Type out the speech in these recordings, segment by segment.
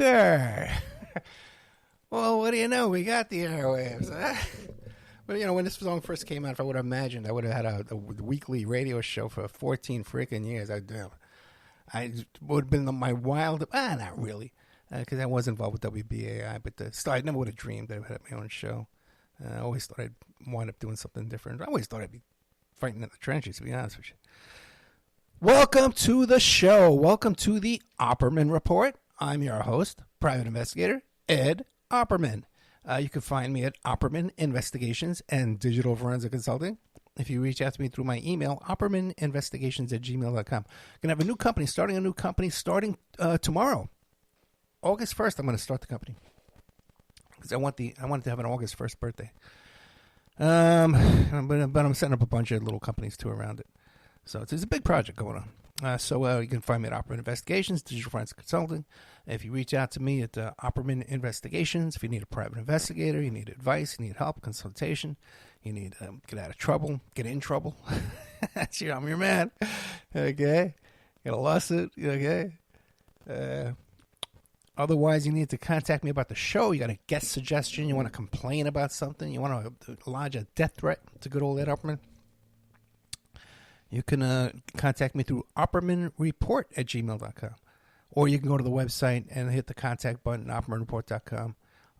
Joker. Well, what do you know? We got the airwaves. But, you know, when this song first came out, if I would have imagined I would have had a weekly radio show for 14 freaking years, I would have been my wild... not really, because I was involved with WBAI, but I never would have dreamed that I would have my own show. I always thought I'd wind up doing something different. I always thought I'd be fighting in the trenches, to be honest with you. Welcome to the show. Welcome to the Opperman Report. I'm your host, private investigator, Ed Opperman. You can find me at Opperman Investigations and Digital Forensic Consulting. If you reach out to me through my email, oppermaninvestigations@gmail.com. I'm going to have a new company, starting tomorrow. August 1st, I'm going to start the company. Because I wanted to have an August 1st birthday. But I'm setting up a bunch of little companies too around it. So it's a big project going on. So you can find me at Opperman Investigations, Digital Forensic Consulting. If you reach out to me at Opperman Investigations, if you need a private investigator, you need advice, you need help, consultation, you need get out of trouble, get in trouble. I'm your man. Okay? Got a lawsuit. Okay? Otherwise, you need to contact me about the show. You got a guest suggestion. You want to complain about something. You want to lodge a death threat to good old Ed Opperman. You can contact me through oppermanreport@gmail.com. Or you can go to the website and hit the contact button, oppermanreport.com,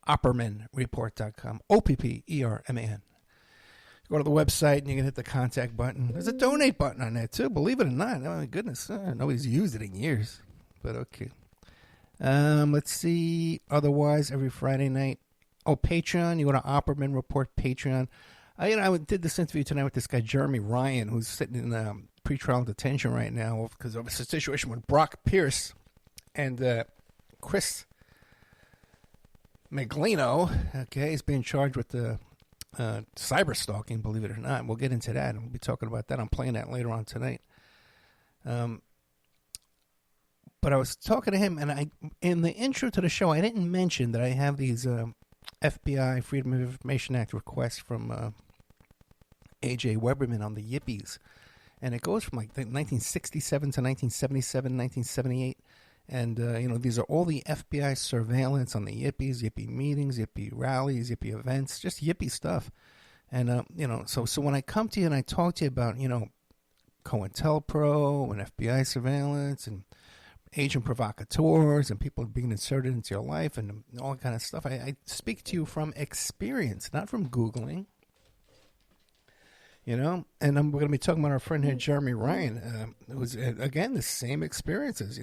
oppermanreport.com, OPPERMAN. Go to the website and you can hit the contact button. There's a donate button on there too, believe it or not. Oh my goodness, nobody's used it in years, but okay. Let's see. Otherwise, every Friday night. Oh, Patreon. You go to Opperman Report Patreon. I did this interview tonight with this guy, Jeremy Ryan, who's sitting in pretrial detention right now because of a situation with Brock Pierce and Chris Miglino. Okay, he's being charged with cyber stalking, believe it or not. We'll get into that, and we'll be talking about that. I'm playing that later on tonight. But I was talking to him, and in the intro to the show, I didn't mention that I have these FBI Freedom of Information Act requests from A.J. Weberman on the Yippies. And it goes from like 1967 to 1977, 1978. And, these are all the FBI surveillance on the Yippies, Yippie meetings, Yippie rallies, Yippie events, just Yippie stuff. And, so when I come to you and I talk to you about, COINTELPRO and FBI surveillance and agent provocateurs and people being inserted into your life and all that kind of stuff, I speak to you from experience, not from Googling. And we're going to be talking about our friend here, Jeremy Ryan, who's, again, the same experiences.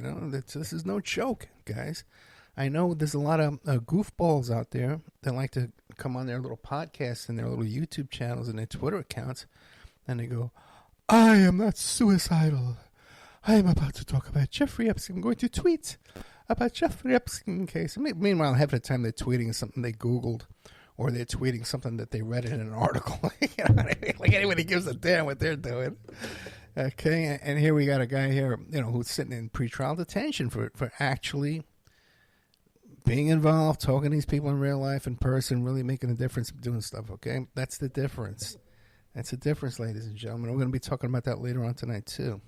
This is no joke, guys. I know there's a lot of goofballs out there that like to come on their little podcasts and their little YouTube channels and their Twitter accounts, and they go, I am not suicidal. I am about to talk about Jeffrey Epstein. I'm going to tweet about Jeffrey Epstein case. Meanwhile, half the time they're tweeting something they Googled, or they're tweeting something that they read in an article. You know what I mean? Like anybody gives a damn what they're doing. Okay, and here we got a guy here, who's sitting in pretrial detention for actually being involved, talking to these people in real life, in person, really making a difference, doing stuff. Okay, that's the difference. That's the difference, ladies and gentlemen. We're going to be talking about that later on tonight too.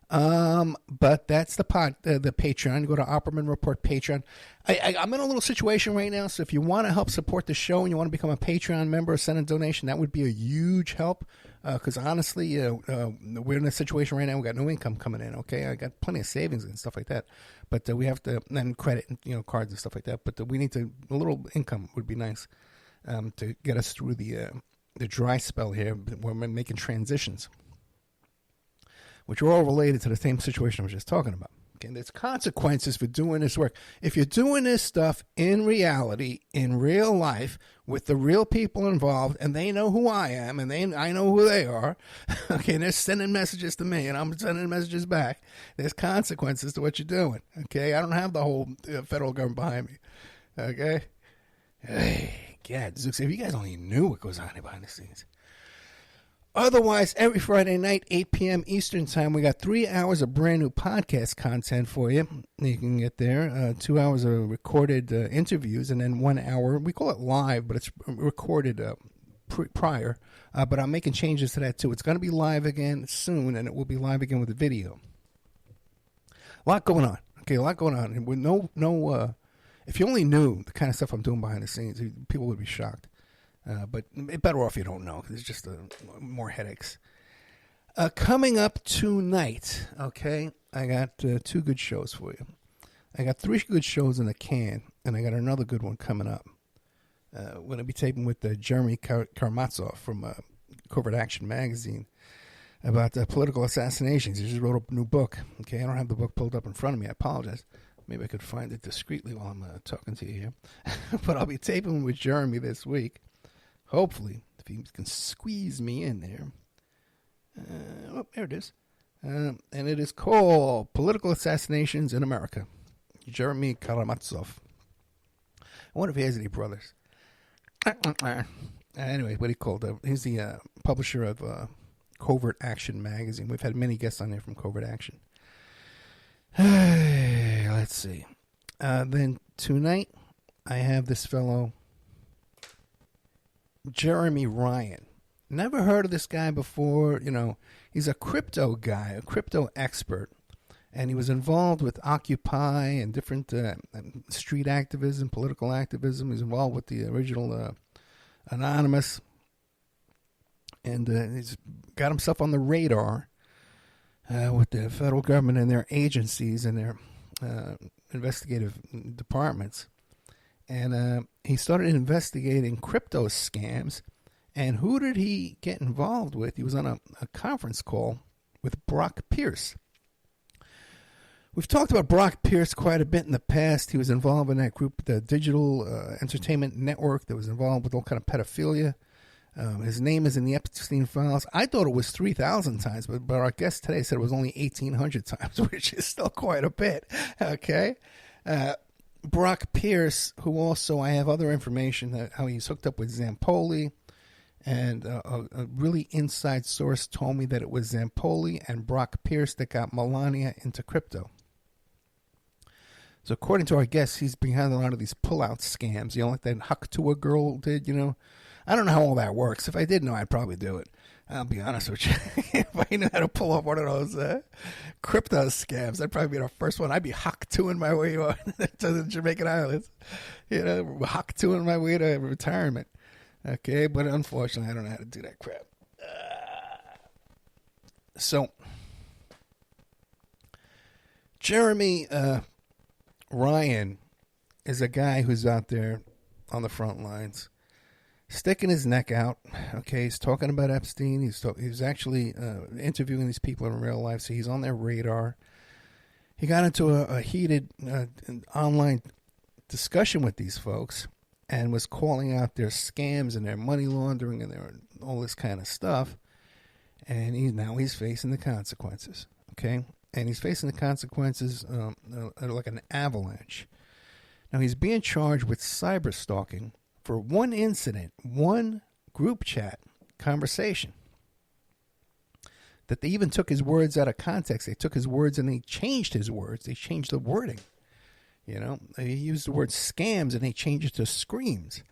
But that's the Patreon. Go to Opperman Report Patreon. I'm in a little situation right now, so if you want to help support the show and you want to become a Patreon member or send a donation, that would be a huge help. Because honestly, we're in a situation right now. We got no income coming in. Okay, I got plenty of savings and stuff like that, but we have to and credit, cards and stuff like that. But we need a little income would be nice to get us through the dry spell here. We're making transitions, which are all related to the same situation I was just talking about. Okay, there's consequences for doing this work. If you're doing this stuff in reality, in real life, with the real people involved, and they know who I am, and I know who they are, okay, and they're sending messages to me, and I'm sending messages back, there's consequences to what you're doing, okay? I don't have the whole federal government behind me, okay? Hey, God, Zooks, if you guys only knew what goes on behind the scenes. Otherwise, every Friday night, 8 p.m. Eastern Time, we got 3 hours of brand new podcast content for you. You can get there. 2 hours of recorded interviews, and then 1 hour. We call it live, but it's recorded prior. But I'm making changes to that, too. It's going to be live again soon, and it will be live again with the video. A lot going on. Okay, a lot going on. And with if you only knew the kind of stuff I'm doing behind the scenes, people would be shocked. But better off you don't know, because it's just more headaches. Coming up tonight, okay, I got 2 good shows for you. I got 3 good shows in the can, and I got another good one coming up. We're going to be taping with Jeremy Karamazov from Covert Action magazine about political assassinations. He just wrote a new book. Okay, I don't have the book pulled up in front of me. I apologize. Maybe I could find it discreetly while I'm talking to you here. But I'll be taping with Jeremy this week. Hopefully, if he can squeeze me in there. There it is. And it is called Political Assassinations in America. Jeremy Karamazov. I wonder if he has any brothers. Anyway, what he called? He's the publisher of Covert Action magazine. We've had many guests on there from Covert Action. Let's see. Then tonight, I have this fellow, Jeremy Ryan. Never heard of this guy before. You know, he's a crypto guy, a crypto expert. And he was involved with Occupy and different street activism, political activism. He's involved with the original Anonymous. And he's got himself on the radar with the federal government and their agencies and their investigative departments. And he started investigating crypto scams. And who did he get involved with? He was on a conference call with Brock Pierce. We've talked about Brock Pierce quite a bit in the past. He was involved in that group, the Digital Entertainment Network, that was involved with all kind of pedophilia. His name is in the Epstein files. I thought it was 3,000 times, but our guest today said it was only 1,800 times, which is still quite a bit. Okay? Brock Pierce, who also, I have other information, that how he's hooked up with Zampoli. And a really inside source told me that it was Zampoli and Brock Pierce that got Melania into crypto. So according to our guest, he's behind a lot of these pull-out scams, like that Huck to a girl did, I don't know how all that works. If I did know, I'd probably do it. I'll be honest with you. If I knew how to pull off one of those crypto scams, I'd probably be the first one. I'd be Huck to-ing my way to the Jamaican Islands. Huck to-ing my way to retirement. Okay, but unfortunately, I don't know how to do that crap. So, Jeremy Ryan is a guy who's out there on the front lines, sticking his neck out. Okay, he's talking about Epstein. He's actually interviewing these people in real life, so he's on their radar. He got into a heated online discussion with these folks, and was calling out their scams and their money laundering and their all this kind of stuff. And he's facing the consequences, okay? And he's facing the consequences like an avalanche. Now, he's being charged with cyber stalking for one incident, one group chat conversation, that they even took his words out of context. They took his words and they changed his words. They changed the wording. They used the word scams and they changed it to screams.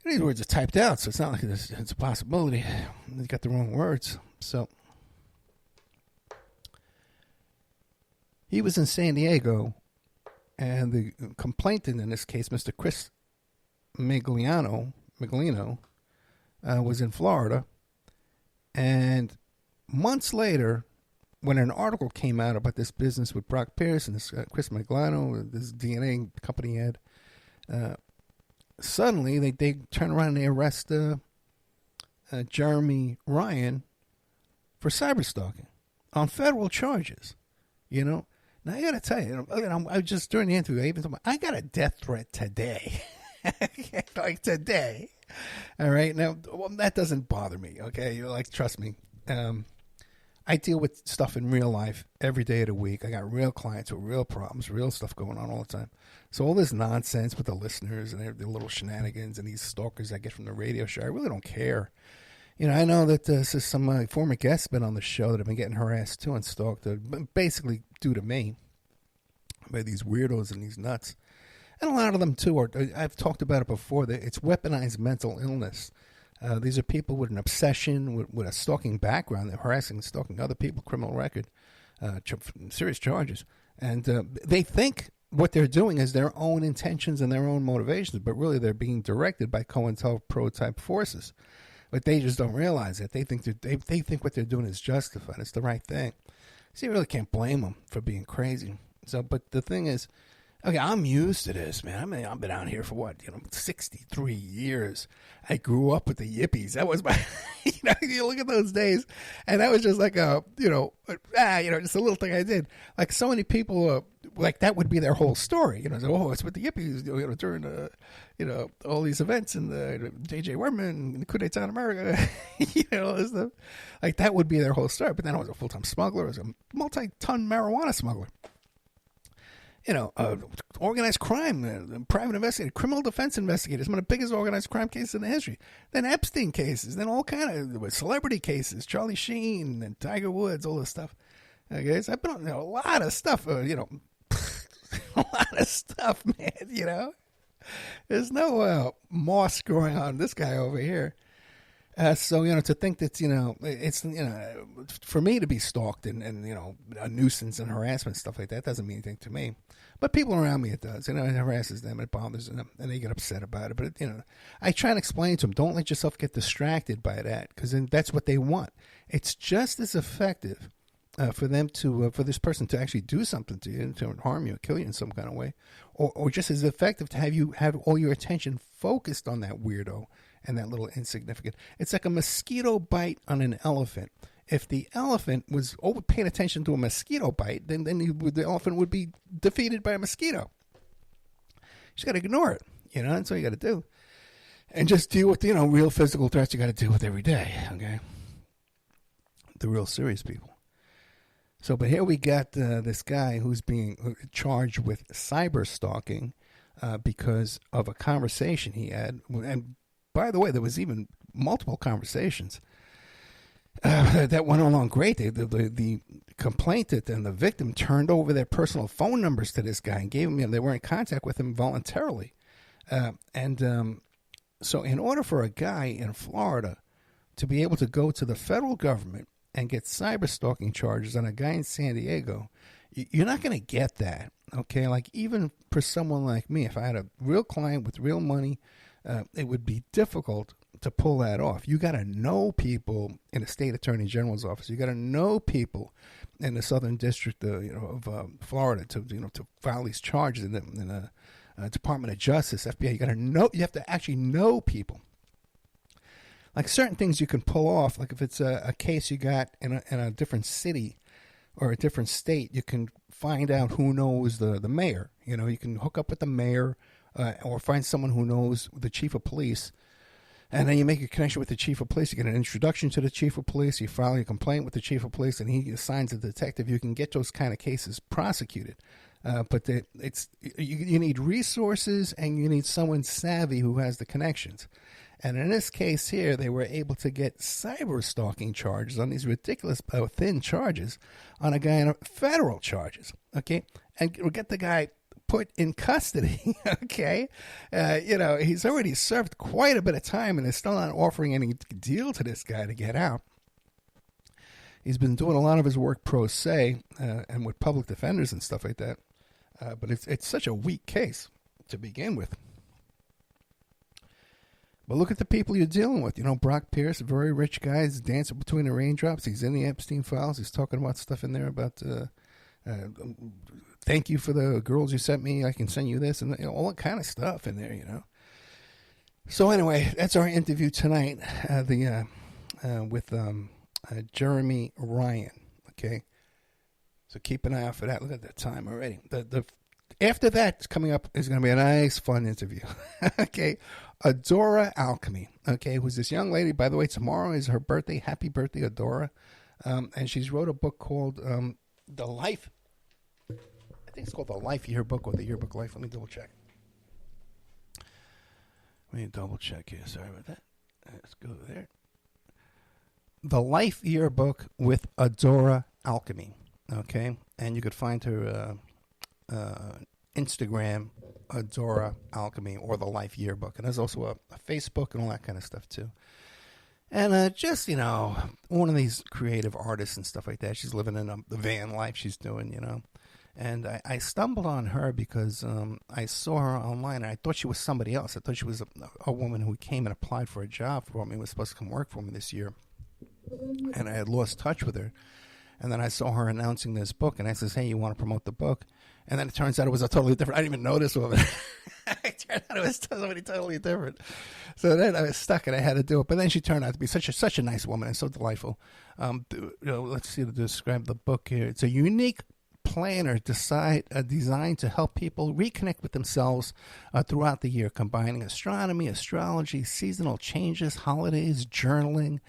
These words are typed out, so it's not like it's a possibility. They got the wrong words. So he was in San Diego, and the complainant in this case, Mr. Chris Miglino, was in Florida. And months later, when an article came out about this business with Brock Pierce and this Chris Miglino, this DNA company had, suddenly they turn around and they arrest Jeremy Ryan for cyber stalking on federal charges. Now I got to tell you, I was just during the interview, I even told I got a death threat today, like today. All right, now that doesn't bother me. Okay, trust me. I deal with stuff in real life every day of the week. I got real clients with real problems, real stuff going on all the time. So all this nonsense with the listeners and their little shenanigans and these stalkers I get from the radio show, I really don't care. I know that some former guests been on the show that have been getting harassed too and stalked, basically due to me, by these weirdos and these nuts. And a lot of them too I've talked about it before, that it's weaponized mental illness. These are people with an obsession, with a stalking background. They're harassing and stalking other people, criminal record, serious charges. And they think what they're doing is their own intentions and their own motivations, but really they're being directed by COINTELPRO type forces. But they just don't realize it. They think they think what they're doing is justified. It's the right thing. So you really can't blame them for being crazy. So, but the thing is, okay, I'm used to this, man. I mean, I've been out here for 63 years. I grew up with the yippies. That was my, you look at those days, and that was just like just a little thing I did. Like so many people, like that would be their whole story. So, it's with the yippies, during all these events and the J.J. Werman and the coup d'etat in America, all this stuff. Like that would be their whole story. But then I was a full-time smuggler. I was a multi-ton marijuana smuggler. Organized crime, private investigator, criminal defense investigators, one of the biggest organized crime cases in the history. Then Epstein cases, then all kind of celebrity cases, Charlie Sheen and Tiger Woods, all this stuff. Okay, so I've been on a lot of stuff, a lot of stuff, man, There's no moss growing on this guy over here. So, to think that, it's, for me to be stalked and a nuisance and harassment, stuff like that, doesn't mean anything to me. But people around me, it does. It harasses them, it bothers them, and they get upset about it. But, I try and explain to them, don't let yourself get distracted by that, because then that's what they want. It's just as effective for them to, for this person to actually do something to you, to harm you, kill you in some kind of way, or just as effective to have you have all your attention focused on that weirdo and that little insignificant. It's like a mosquito bite on an elephant. If the elephant was paying attention to a mosquito bite, then the elephant would be defeated by a mosquito. You just got to ignore it. That's all you got to do. And just deal with, real physical threats you got to deal with every day, okay? The real serious people. So, but here we got this guy who's being charged with cyber stalking because of a conversation he had. And by the way, there was even multiple conversations that went along great. The complainant and the victim turned over their personal phone numbers to this guy and gave him, they were in contact with him voluntarily. So in order for a guy in Florida to be able to go to the federal government and get cyber stalking charges on a guy in San Diego, you're not going to get that, okay? Like even for someone like me, if I had a real client with real money, it would be difficult to pull that off. You got to know people in the state attorney general's office. You got to know people in the Southern District, of Florida to file these charges in the Department of Justice, FBI. You got to know. You have to actually know people. Like certain things you can pull off. Like if it's a case you got in a different city or a different state, you can find out who knows the mayor. You can hook up with the mayor. Or find someone who knows the chief of police, and then you make a connection with the chief of police. You get an introduction to the chief of police. You file your complaint with the chief of police, and he assigns a detective. You can get those kind of cases prosecuted. But you need resources, and you need someone savvy who has the connections. And in this case here, they were able to get cyber stalking charges on these ridiculous thin charges on a guy on federal charges. Okay, and we'll get the guy put in custody, okay? He's already served quite a bit of time and is still not offering any deal to this guy to get out. He's been doing a lot of his work pro se and with public defenders and stuff like that. But it's such a weak case to begin with. But look at the people you're dealing with. Brock Pierce, a very rich guy, is dancing between the raindrops. He's in the Epstein files. He's talking about stuff in there about... thank you for the girls you sent me. I can send you this and all that kind of stuff in there, So anyway, that's our interview tonight. With Jeremy Ryan. Okay, so keep an eye out for that. Look at the time already. The after that coming up is going to be a nice, fun interview. Okay, Adora Alchemy. Okay, who's this young lady? By the way, tomorrow is her birthday. Happy birthday, Adora! And she's wrote a book called The Life. I think it's called The Life Yearbook or The Yearbook Life. Let me double check. Here. Sorry about that. Let's go there. The Life Yearbook with Adora Alchemy. Okay? And you could find her Instagram, Adora Alchemy, or The Life Yearbook. And there's also a Facebook and all that kind of stuff, too. And just, one of these creative artists and stuff like that. She's living in the van life she's doing, And I stumbled on her because I saw her online, and I thought she was somebody else. I thought she was a woman who came and applied for a job for me, was supposed to come work for me this year. And I had lost touch with her. And then I saw her announcing this book, and I says, hey, you want to promote the book? And then it turns out it was a totally different. I didn't even know this woman. It turned out it was somebody totally different. So then I was stuck, and I had to do it. But then she turned out to be such a nice woman and so delightful. Let's see to describe the book here. It's a unique planner designed to help people reconnect with themselves throughout the year, combining astronomy, astrology, seasonal changes, holidays, journaling,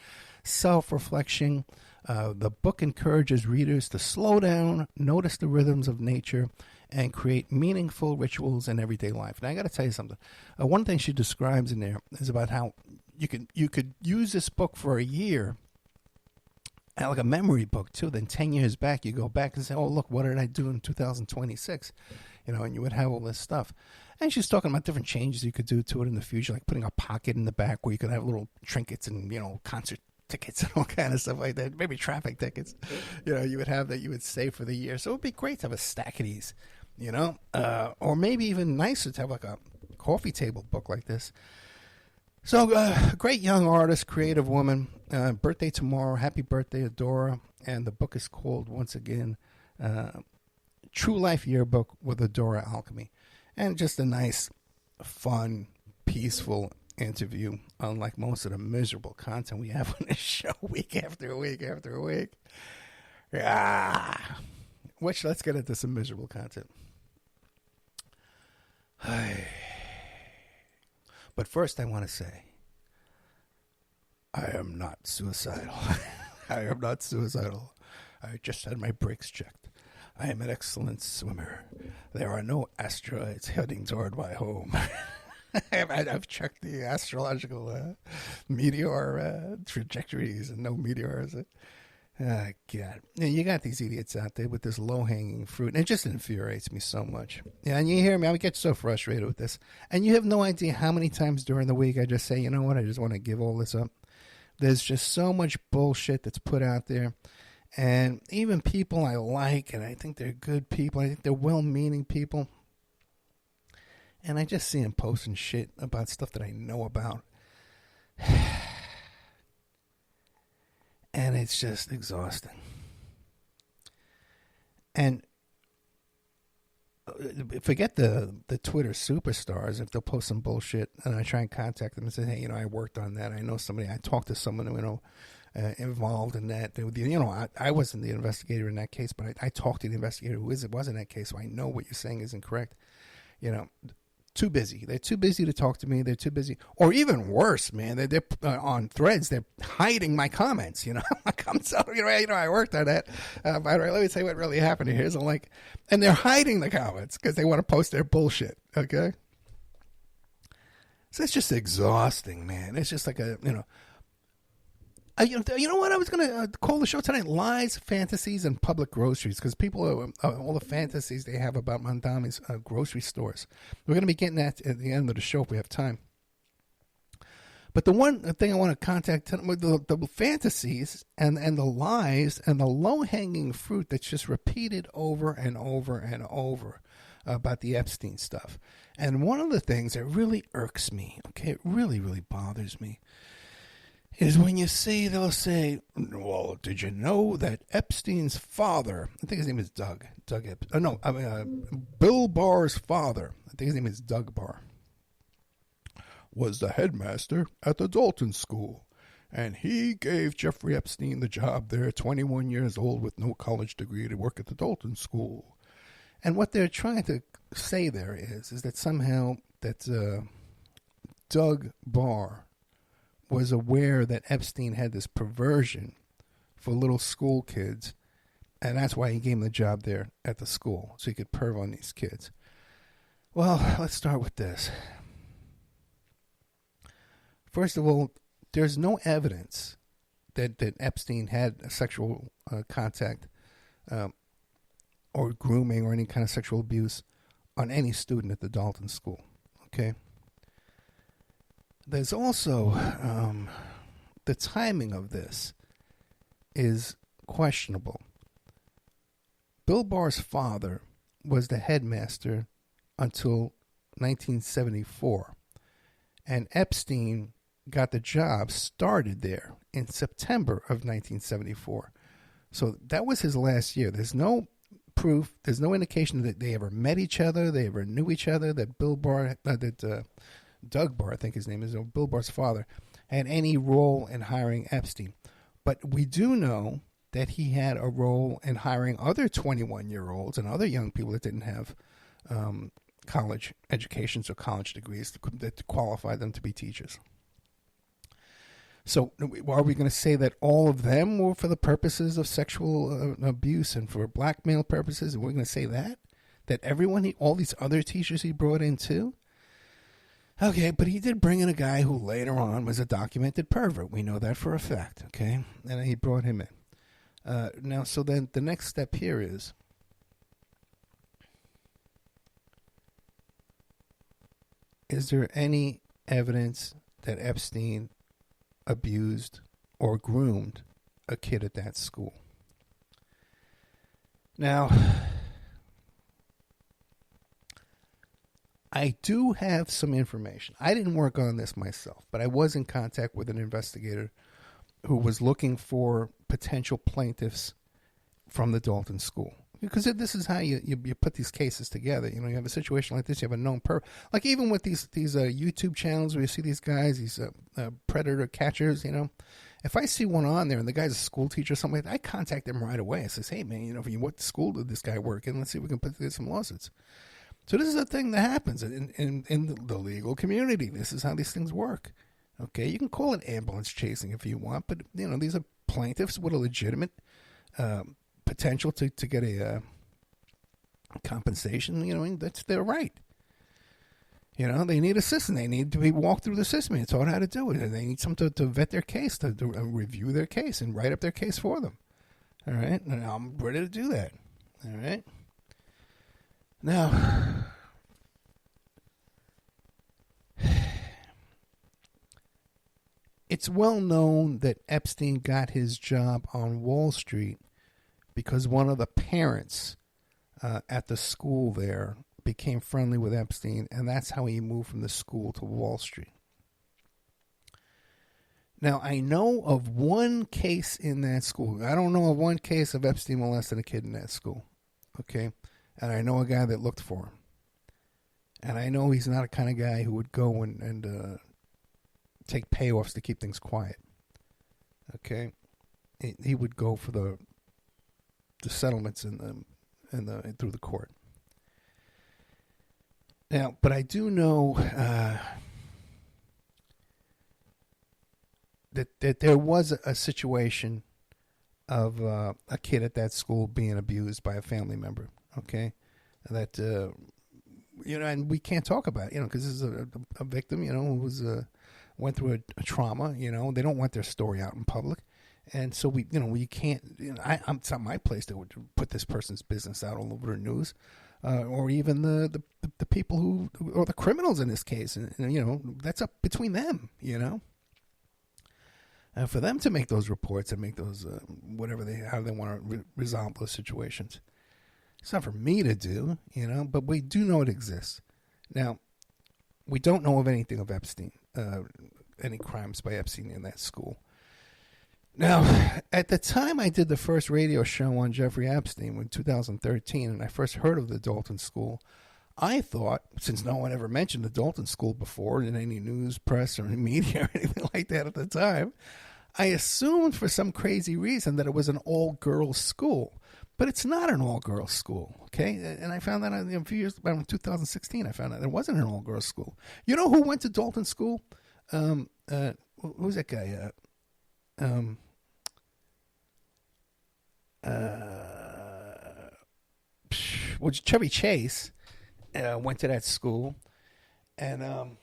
self-reflection. The book encourages readers to slow down, notice the rhythms of nature, and create meaningful rituals in everyday life. Now, I got to tell you something. One thing she describes in there is about how you could use this book for a year, and like a memory book too. Then 10 years back, you go back and say, "Oh, look, what did I do in 2026?" And you would have all this stuff. And she's talking about different changes you could do to it in the future, like putting a pocket in the back where you could have little trinkets and concert tickets and all kind of stuff like that. Maybe traffic tickets. You would have that you would save for the year. So it would be great to have a stack of these. Or maybe even nicer to have like a coffee table book like this. So, great young artist, creative woman. Birthday tomorrow. Happy birthday, Adora. And the book is called, once again, True Life Yearbook with Adora Alchemy. And just a nice, fun, peaceful interview, unlike most of the miserable content we have on this show week after week after week. Let's get into some miserable content. But first, I want to say, I am not suicidal. I am not suicidal. I just had my brakes checked. I am an excellent swimmer. There are no asteroids heading toward my home. I've checked the astrological meteor trajectories, and no meteors. God. You got these idiots out there with this low-hanging fruit, and it just infuriates me so much. Yeah, and you hear me, I get so frustrated with this. And you have no idea how many times during the week I just say, you know what, I just want to give all this up. There's just so much bullshit that's put out there. And even people I like, and I think they're good people, I think they're well-meaning people, and I just see them posting shit about stuff that I know about. And it's just exhausting. And forget the Twitter superstars. If they'll post some bullshit, and I try and contact them and say, hey, I worked on that. I know somebody. I talked to someone who, involved in that. I wasn't the investigator in that case, but I talked to the investigator who was in that case, so I know what you're saying is incorrect. Too busy. They're too busy to talk to me. They're too busy. Or even worse, man, they're on threads. They're hiding my comments. I'm sorry. I worked on that. But let me tell you what really happened here. Here's a link. And they're hiding the comments because they want to post their bullshit. Okay? So it's just exhausting, man. It's just like you know what? I was going to call the show tonight Lies, Fantasies, and Public Groceries, because people, all the fantasies they have about Mandami's grocery stores. We're going to be getting that at the end of the show if we have time. But the one thing I want to contact with the fantasies and the lies and the low-hanging fruit that's just repeated over and over and over about the Epstein stuff. And one of the things that really irks me, okay, it really, really bothers me, is when they'll say, well, did you know that Epstein's father, I think his name is Doug Bill Barr's father, I think his name is Doug Barr, was the headmaster at the Dalton school, and he gave Jeffrey Epstein the job there, 21 years old with no college degree, to work at the Dalton school. And what they're trying to say there is that somehow that Doug Barr was aware that Epstein had this perversion for little school kids, and that's why he gave him the job there at the school, so he could perv on these kids. Well, let's start with this. First of all, there's no evidence that Epstein had a sexual contact or grooming or any kind of sexual abuse on any student at the Dalton school, okay? There's also the timing of this is questionable. Bill Barr's father was the headmaster until 1974. And Epstein got the job started there in September of 1974. So that was his last year. There's no proof, there's no indication that they ever met each other, they ever knew each other, that Doug Barr, I think his name is, Bill Barr's father, had any role in hiring Epstein. But we do know that he had a role in hiring other 21-year-olds and other young people that didn't have college educations or college degrees that qualified them to be teachers. So are we going to say that all of them were for the purposes of sexual abuse and for blackmail purposes? And we're going to say that? That everyone, all these other teachers he brought in too? Okay, but he did bring in a guy who later on was a documented pervert. We know that for a fact, okay? And he brought him in. Now, so then the next step here is there any evidence that Epstein abused or groomed a kid at that school? Now, I do have some information. I didn't work on this myself, but I was in contact with an investigator who was looking for potential plaintiffs from the Dalton school. Because this is how you put these cases together. You know, you have a situation like this, you have a known like even with these YouTube channels where you see these guys, these predator catchers, you know. If I see one on there and the guy's a school teacher or something like that, I contact them right away. I says, hey, man, you know, what school did this guy work in? Let's see if we can put together some lawsuits. So this is a thing that happens in the legal community. This is how these things work. Okay, you can call it ambulance chasing if you want, but, you know, these are plaintiffs with a legitimate potential to get a compensation. You know, and that's their right. You know, they need assistance. They need to be walked through the system and taught how to do it. And they need someone to vet their case, to review their case and write up their case for them. All right? And I'm ready to do that. All right? Now, it's well known that Epstein got his job on Wall Street because one of the parents at the school there became friendly with Epstein, and that's how he moved from the school to Wall Street. Now, I know of one case in that school. I don't know of one case of Epstein molesting a kid in that school. Okay? And I know a guy that looked for him. And I know he's not a kind of guy who would go and take payoffs to keep things quiet. Okay? He would go for the settlements through the court. Now, but I do know that there was a situation of a kid at that school being abused by a family member. Okay, that you know, and we can't talk about it, you know, because this is a victim, you know, who was went through a trauma. You know, they don't want their story out in public, and so we can't. You know, it's not my place to put this person's business out all over the news. Or even the people who, or the criminals in this case, and you know, that's up between them, you know. For them to make those reports and make those how they want to resolve those situations. It's not for me to do, you know, but we do know it exists. Now, we don't know of anything of Epstein, any crimes by Epstein in that school. Now, at the time I did the first radio show on Jeffrey Epstein in 2013, and I first heard of the Dalton School, I thought, since no one ever mentioned the Dalton School before in any news, press, or media or anything like that at the time, I assumed for some crazy reason that it was an all-girls school. But it's not an all-girls school, okay? And I found that a few years, around 2016, I found out it wasn't an all-girls school. You know who went to Dalton School? Who's that guy? Well, Chevy Chase went to that school, and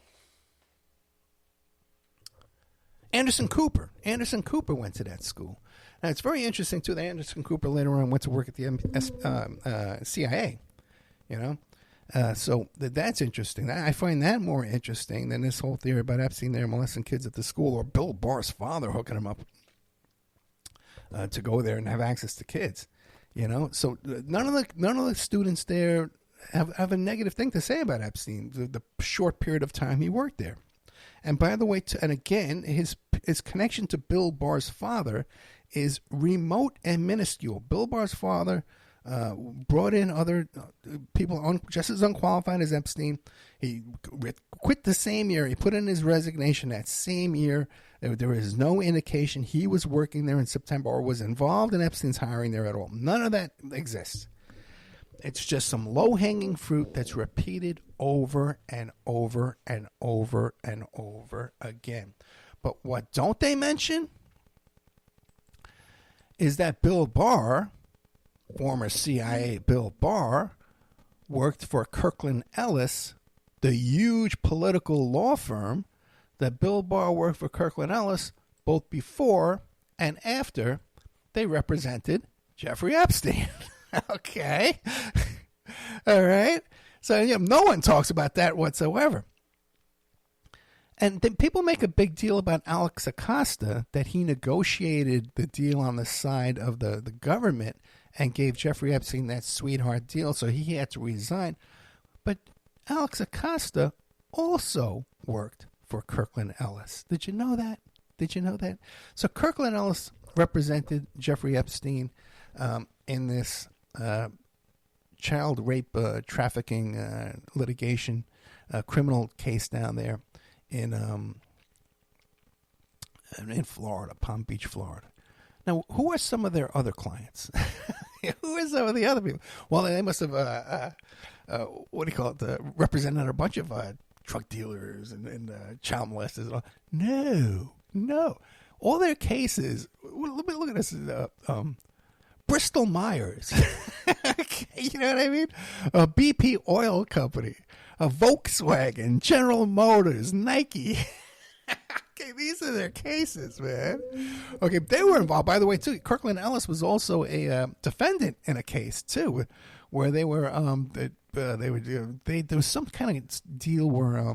Anderson Cooper went to that school. Now, it's very interesting, too, that Anderson Cooper later on went to work at the CIA, you know. So that's interesting. I find that more interesting than this whole theory about Epstein there molesting kids at the school, or Bill Barr's father hooking him up to go there and have access to kids. So none of the students there have a negative thing to say about Epstein, the short period of time he worked there. And by the way, and again, his connection to Bill Barr's father is remote and minuscule. Bill Barr's father brought in other people just as unqualified as Epstein. He quit the same year. He put in his resignation that same year. There is no indication he was working there in September or was involved in Epstein's hiring there at all. None of that exists. It's just some low-hanging fruit that's repeated over and over and over and over again. But what don't they mention is that Bill Barr, former CIA Bill Barr, worked for Kirkland Ellis, the huge political law firm that Bill Barr worked for Kirkland Ellis both before and after they represented Jeffrey Epstein. Okay. All right. So no one talks about that whatsoever. And then people make a big deal about Alex Acosta, that he negotiated the deal on the side of the government and gave Jeffrey Epstein that sweetheart deal, so he had to resign. But Alex Acosta also worked for Kirkland Ellis. Did you know that? So Kirkland Ellis represented Jeffrey Epstein in this child rape trafficking litigation, criminal case down there in Florida, Palm Beach, Florida. Now, who are some of their other clients? Who are some of the other people? Well, they must have, represented a bunch of drug dealers and child molesters and all. No. All their cases, look at this, Bristol Myers, you know what I mean? A BP Oil Company, a Volkswagen, General Motors, Nike. Okay, these are their cases, man. Okay, they were involved, by the way, too. Kirkland Ellis was also a defendant in a case too, where they were there was some kind of deal where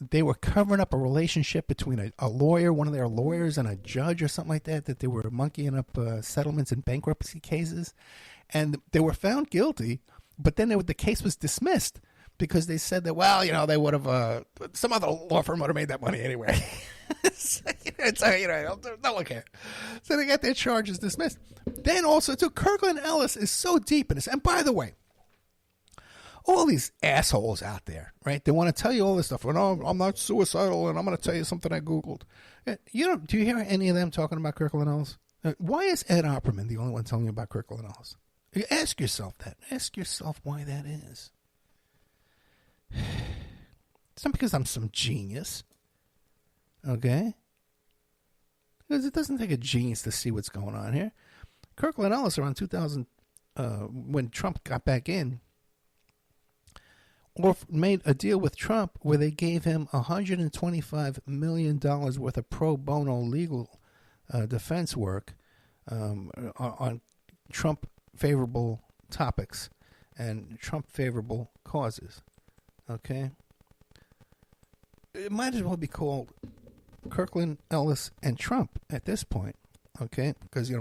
they were covering up a relationship between a lawyer, one of their lawyers, and a judge or something like that they were monkeying up settlements in bankruptcy cases. And they were found guilty, but then the case was dismissed because they said that, they would have, some other law firm would have made that money anyway. No one cared. So they got their charges dismissed. Then also, too, Kirkland Ellis is so deep in this. And by the way, all these assholes out there, right? They want to tell you all this stuff. Well, no, I'm not suicidal, and I'm going to tell you something I Googled. Do you hear any of them talking about Kirkland Ellis? Why is Ed Opperman the only one telling you about Kirkland Ellis? Ask yourself that. Ask yourself why that is. It's not because I'm some genius. Okay? Because it doesn't take a genius to see what's going on here. Kirkland Ellis around 2000, when Trump got back in, or made a deal with Trump where they gave him $125 million worth of pro bono legal defense work on Trump-favorable topics and Trump-favorable causes. Okay? It might as well be called Kirkland, Ellis, and Trump at this point. Okay? Because,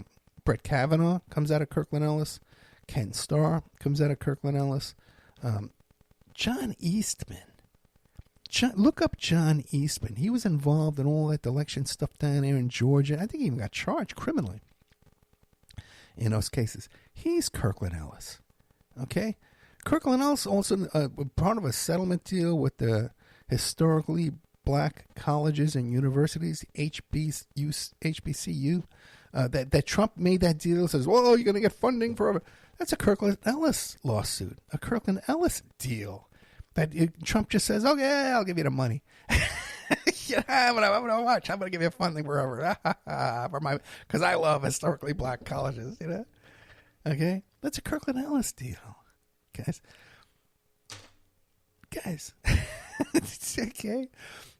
Brett Kavanaugh comes out of Kirkland Ellis. Ken Starr comes out of Kirkland Ellis. John Eastman. Look up John Eastman. He was involved in all that election stuff down there in Georgia. I think he even got charged criminally in those cases. He's Kirkland Ellis. Okay? Kirkland Ellis also part of a settlement deal with the historically black colleges and universities, HBCU, that Trump made that deal. Says, well, you're going to get funding forever. That's a Kirkland Ellis lawsuit, a Kirkland Ellis deal. That Trump just says, okay, I'll give you the money. I'm gonna watch. I'm gonna give you funding forever because I love historically black colleges. Okay, that's a Kirkland Ellis deal, guys. Okay,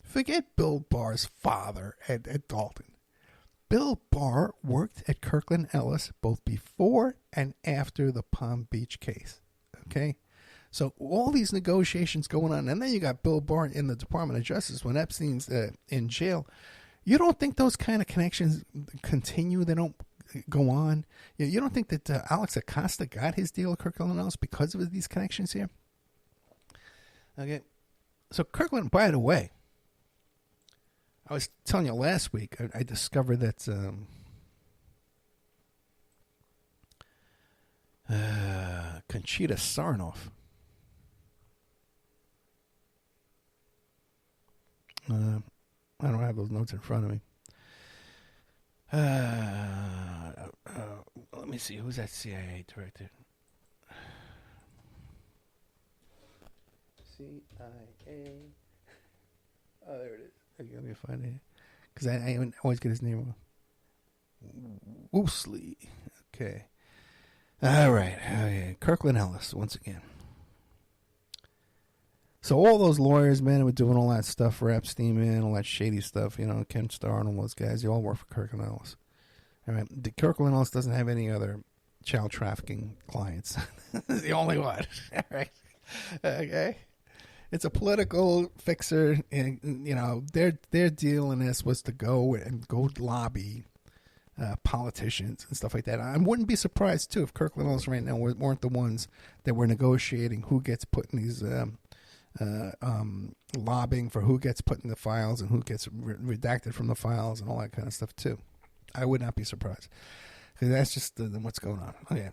forget Bill Barr's father at Dalton. Bill Barr worked at Kirkland Ellis both before and after the Palm Beach case. Okay. So all these negotiations going on, and then you got Bill Barr in the Department of Justice when Epstein's in jail. You don't think those kind of connections continue? They don't go on. You don't think that Alex Acosta got his deal with Kirkland Ellis because of these connections here? Okay. So Kirkland, by the way, I was telling you last week, I discovered that Conchita Sarnoff. I don't have those notes in front of me. Let me see. Who's that CIA director? CIA. Oh, there it is. Okay, let me find it. Because I always get his name wrong. Woosley. Okay. All right. Okay. Kirkland Ellis, once again. So all those lawyers, man, who were doing all that stuff for Epstein, man, all that shady stuff, Ken Starr and all those guys, they all work for Kirkland Ellis. All right. The Kirkland Ellis doesn't have any other child trafficking clients. It's the only one. All right. Okay. It's a political fixer, and their deal in this was to go lobby politicians and stuff like that. I wouldn't be surprised too if Kirkland Ellis right now weren't the ones that were negotiating who gets put in these lobbying for who gets put in the files and who gets redacted from the files and all that kind of stuff too. I would not be surprised because that's just what's going on. Okay.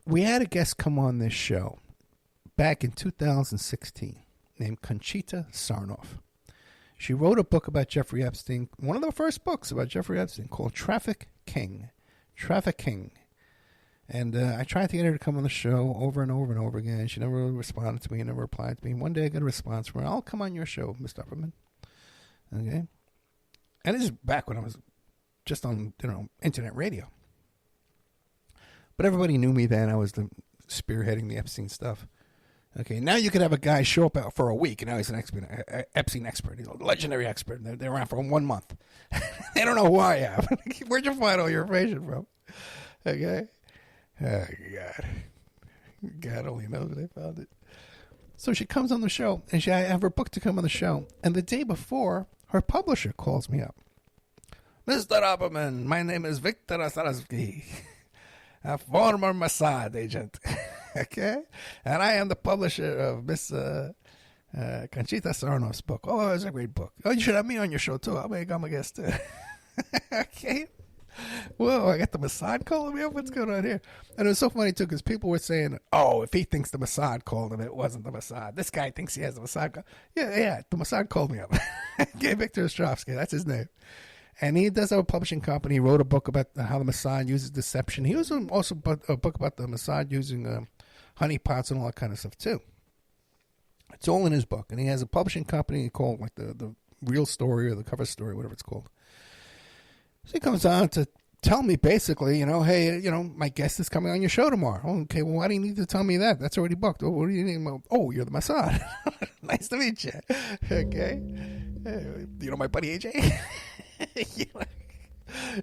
We had a guest come on this show back in 2016 named Conchita Sarnoff. She wrote a book about Jeffrey Epstein, one of the first books about Jeffrey Epstein called Trafficking. And I tried to get her to come on the show over and over and over again. She never really responded to me, never replied to me. One day I got a response from her. I'll come on your show, Mr. Opperman. Okay? And this is back when I was just on, internet radio. But everybody knew me then. I was spearheading the Epstein stuff. Okay, now you could have a guy show up for a week, and now he's an Epstein expert. He's a legendary expert. They're around for 1 month. They don't know who I am. Where'd you find all your information from? Okay? Oh, God. God only knows where they found it. So she comes on the show, and I have her book to come on the show. And the day before, her publisher calls me up. Mr. Opperman, my name is Victor Asarowski. A former Mossad agent, okay? And I am the publisher of Miss Conchita Sarnoff's book. Oh, it's a great book. Oh, you should have me on your show, too. I'll become a guest, too. Okay? Whoa, I got the Mossad calling me up? What's going on here? And it was so funny, too, because people were saying, oh, if he thinks the Mossad called him, it wasn't the Mossad. This guy thinks he has the Mossad call. Yeah, the Mossad called me up. Okay, Victor Ostrovsky, that's his name. And he does have a publishing company. He wrote a book about how the Mossad uses deception. He was also a book about the Mossad using honeypots and all that kind of stuff, too. It's all in his book. And he has a publishing company called like the Real Story or the Cover Story, whatever it's called. So he comes on to tell me basically, hey, my guest is coming on your show tomorrow. Okay, well, why do you need to tell me that? That's already booked. Oh, what do you need? Oh, you're the Mossad. Nice to meet you. Okay. You know my buddy AJ?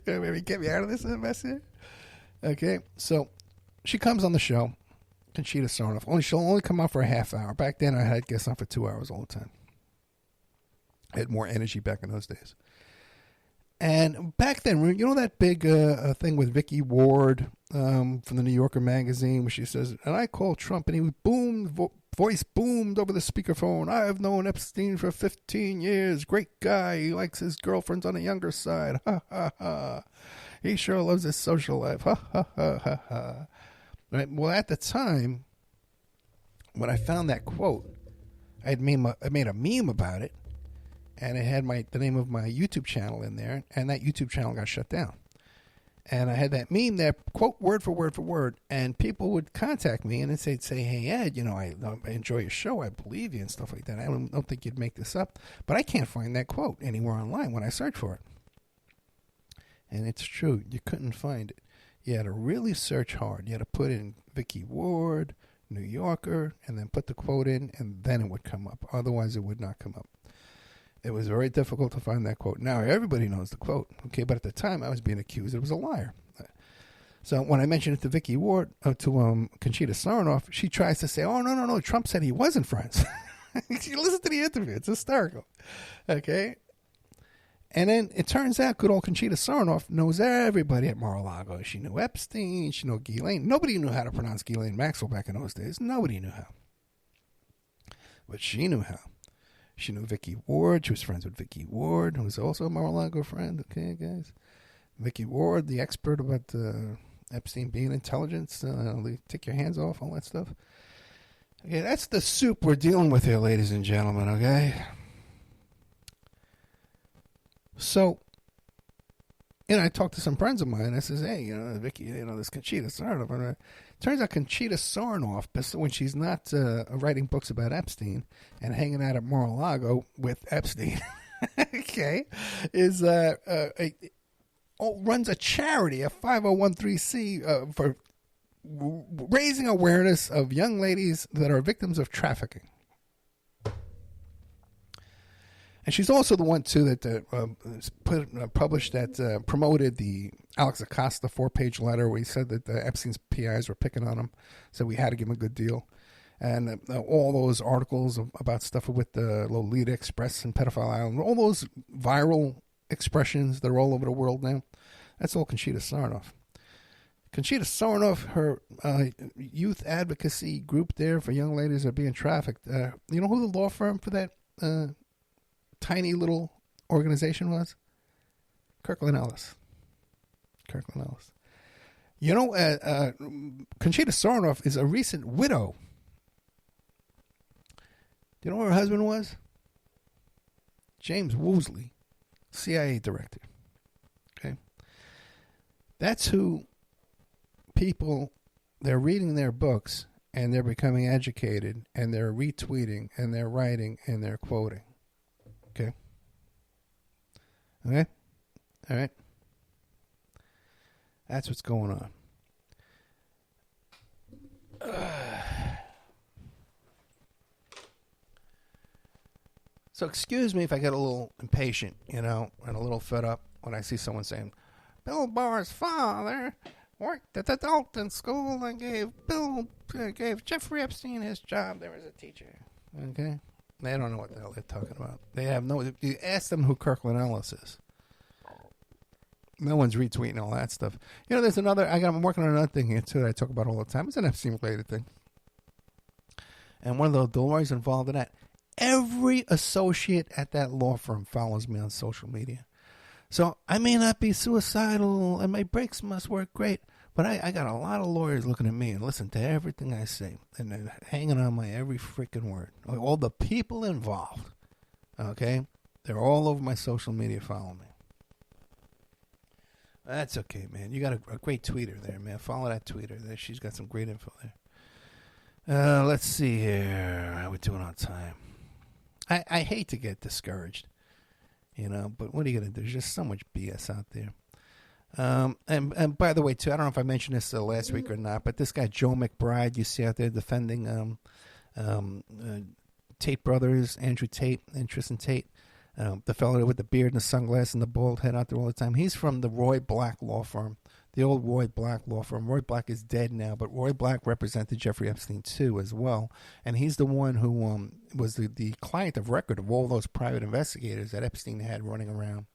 Maybe get me out of this mess here. Okay, so she comes on the show, Conchita Sarnoff. She'll only come on for a half hour. Back then, I had guests on for 2 hours all the time. I had more energy back in those days. And back then, that big thing with Vicky Ward from the New Yorker magazine, where she says, and I called Trump, and he was voice boomed over the speakerphone. I have known Epstein for 15 years. Great guy. He likes his girlfriends on the younger side. Ha, ha, ha. He sure loves his social life. Ha, ha, ha, ha, ha. Right? Well, at the time, when I found that quote, I made a meme about it, and it had the name of my YouTube channel in there, and that YouTube channel got shut down. And I had that meme there, quote, word for word, and people would contact me, and they'd say, hey, Ed, I enjoy your show, I believe you, and stuff like that. I don't think you'd make this up, but I can't find that quote anywhere online when I search for it. And it's true, you couldn't find it. You had to really search hard. You had to put in Vicky Ward, New Yorker, and then put the quote in, and then it would come up. Otherwise, it would not come up. It was very difficult to find that quote. Now everybody knows the quote, okay? But at the time, I was being accused it was a liar. So when I mentioned it to Vicky Ward, to Conchita Sarnoff, she tries to say, "Oh no, Trump said he wasn't friends." You listen to the interview; it's hysterical. Okay, And then it turns out good old Conchita Sarnoff knows everybody at Mar-a-Lago. She knew Epstein. She knew Ghislaine. Nobody knew how to pronounce Ghislaine Maxwell back in those days. Nobody knew how. But she knew how. She knew Vicky Ward. She was friends with Vicky Ward, who was also a Mar-a-Lago friend. Okay, guys. Vicky Ward, the expert about Epstein being intelligence. Take your hands off, all that stuff. Okay, that's the soup we're dealing with here, ladies and gentlemen, okay? So, I talked to some friends of mine. I says, hey, Vicky, this Conchita Sarnoff. Turns out Conchita Sarnoff, when she's not writing books about Epstein and hanging out at Mar-a-Lago with Epstein, okay, runs a charity, a 501c for raising awareness of young ladies that are victims of trafficking. And she's also the one, too, that promoted the Alex Acosta 4-page letter where he said that Epstein's PIs were picking on him, so we had to give him a good deal. And all those articles about stuff with the Lolita Express and Pedophile Island, all those viral expressions that are all over the world now, that's all Conchita Sarnoff. Conchita Sarnoff, her youth advocacy group there for young ladies that are being trafficked, you know who the law firm for that tiny little organization was? Kirkland Ellis. Conchita Sarnoff is a recent widow. Do you know who her husband was? James Woosley, CIA director. Okay. That's who people, they're reading their books and they're becoming educated and they're retweeting and they're writing and they're quoting. Okay. Okay. All right. That's what's going on. So excuse me if I get a little impatient, and a little fed up when I see someone saying, Bill Barr's father worked at the Dalton school and gave Jeffrey Epstein his job there as a teacher. Okay? They don't know what the hell they're talking about. They have you ask them who Kirkland Ellis is. No one's retweeting all that stuff. There's I'm working on another thing here, too, that I talk about all the time. It's an Epstein-related thing. And one of the lawyers involved in that, every associate at that law firm follows me on social media. So I may not be suicidal and my brakes must work great, but I got a lot of lawyers looking at me and listen to everything I say. And they're hanging on my every freaking word. All the people involved, okay? They're all over my social media following me. That's okay, man. You got a great tweeter there, man. Follow that tweeter there. She's got some great info there. Let's see here. How we doing on time? I hate to get discouraged, but what are you going to do? There's just so much BS out there. And by the way, too, I don't know if I mentioned this last week or not, but this guy, Joe McBride, you see out there defending Tate brothers, Andrew Tate and Tristan Tate, the fellow with the beard and the sunglasses and the bald head out there all the time. He's from the Roy Black law firm, the old Roy Black law firm. Roy Black is dead now, but Roy Black represented Jeffrey Epstein, too, as well. And he's the one who was the client of record of all those private investigators that Epstein had running around,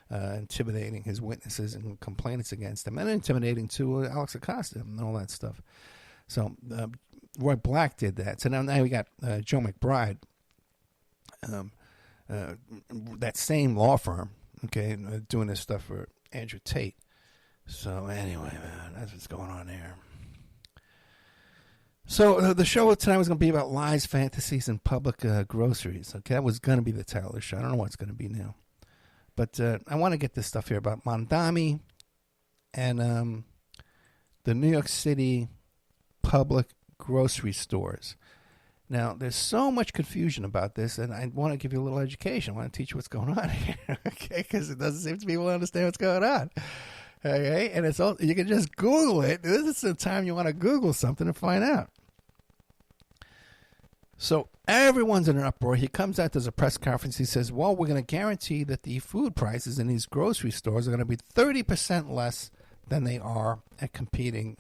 intimidating his witnesses and complainants against him, and intimidating, too, Alex Acosta and all that stuff. So Roy Black did that. So now we got Joe McBride, that same law firm, okay, doing this stuff for Andrew Tate. So anyway, man, that's what's going on there. So the show tonight was going to be about lies, fantasies, and public groceries. Okay, that was going to be the title of the show. I don't know what it's going to be now. But I want to get this stuff here about Mondami and the New York City public grocery stores. Now, there's so much confusion about this, and I want to give you a little education. I want to teach you what's going on here, okay? Because it doesn't seem to people understand what's going on, okay? And it's all, you can just Google it. This is the time you want to Google something to find out. So everyone's in an uproar. He comes out, there's a press conference. He says, well, we're going to guarantee that the food prices in these grocery stores are going to be 30% less than they are at competing